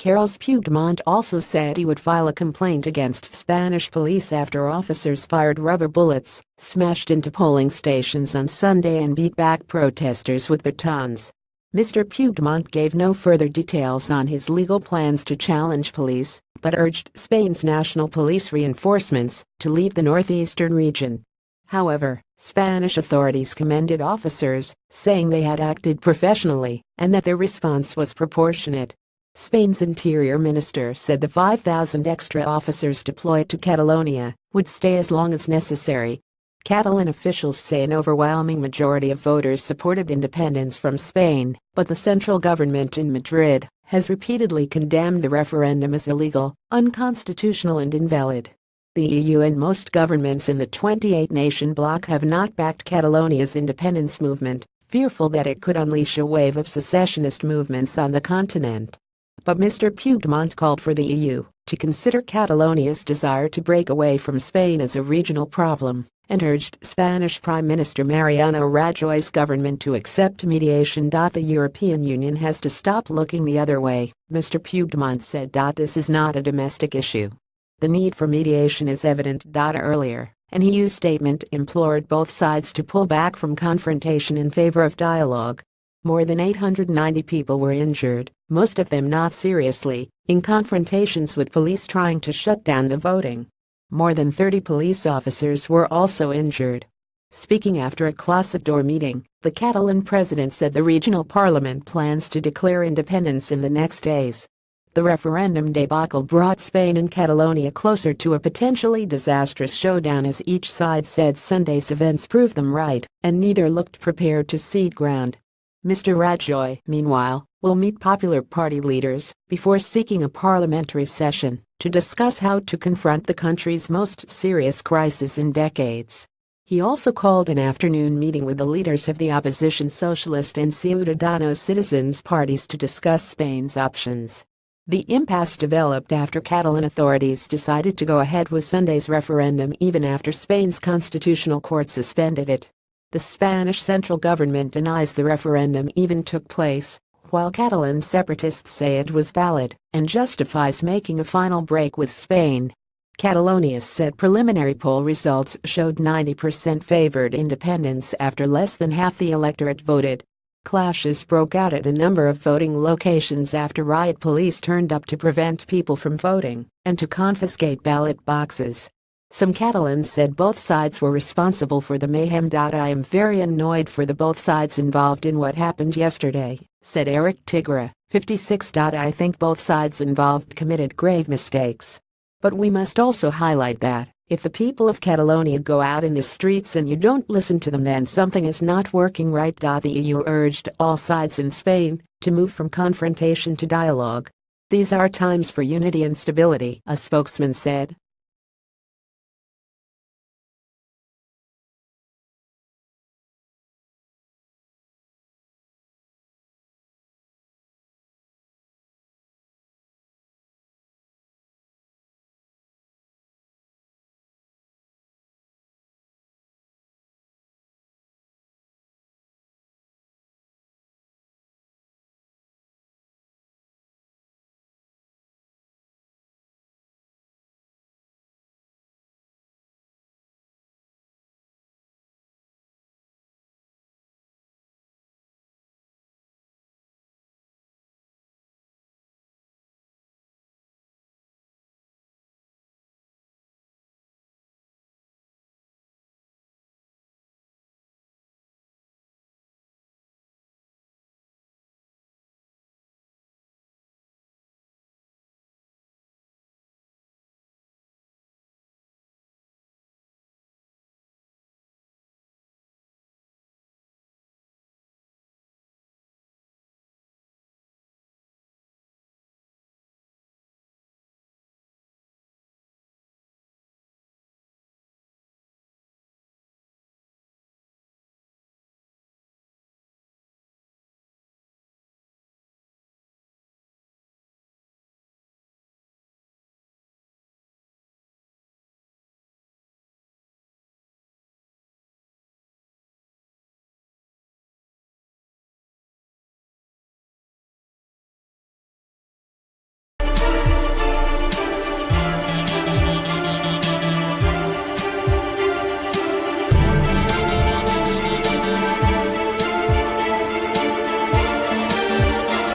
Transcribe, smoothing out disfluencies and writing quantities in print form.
Carles Puigdemont also said he would file a complaint against Spanish police after officers fired rubber bullets, smashed into polling stations on Sunday and beat back protesters with batons. Mr. Puigdemont gave no further details on his legal plans to challenge police, but urged Spain's national police reinforcements to leave the northeastern region. However, Spanish authorities commended officers, saying they had acted professionally and that their response was proportionate. Spain's interior minister said the 5,000 extra officers deployed to Catalonia would stay as long as necessary. Catalan officials say an overwhelming majority of voters supported independence from Spain, but the central government in Madrid has repeatedly condemned the referendum as illegal, unconstitutional and invalid. The EU and most governments in the 28-nation bloc have not backed Catalonia's independence movement, fearful that it could unleash a wave of secessionist movements on the continent. But Mr. Puigdemont called for the EU to consider Catalonia's desire to break away from Spain as a regional problem and urged Spanish Prime Minister Mariano Rajoy's government to accept mediation. The European Union has to stop looking the other way, Mr. Puigdemont said. This is not a domestic issue. The need for mediation is evident. Earlier, an EU statement implored both sides to pull back from confrontation in favor of dialogue. More than 890 people were injured, most of them not seriously, in confrontations with police trying to shut down the voting. More than 30 police officers were also injured. Speaking after a closet-door meeting, the Catalan president said the regional parliament plans to declare independence in the next days. The referendum debacle brought Spain and Catalonia closer to a potentially disastrous showdown, as each side said Sunday's events proved them right, and neither looked prepared to cede ground. Mr. Rajoy, meanwhile, will meet Popular Party leaders before seeking a parliamentary session to discuss how to confront the country's most serious crisis in decades. He also called an afternoon meeting with the leaders of the opposition Socialist and Ciudadanos citizens parties to discuss Spain's options. The impasse developed after Catalan authorities decided to go ahead with Sunday's referendum even after Spain's constitutional court suspended it. The Spanish central government denies the referendum even took place, while Catalan separatists say it was valid and justifies making a final break with Spain. Catalonia said preliminary poll results showed 90% favored independence after less than half the electorate voted. Clashes broke out at a number of voting locations after riot police turned up to prevent people from voting and to confiscate ballot boxes. Some Catalans said both sides were responsible for the mayhem. I am very annoyed for the both sides involved in what happened yesterday, said Eric Tigra, 56. I think both sides involved committed grave mistakes. But we must also highlight that, if the people of Catalonia go out in the streets and you don't listen to them, then something is not working right. The EU urged all sides in Spain to move from confrontation to dialogue. These are times for unity and stability, a spokesman said.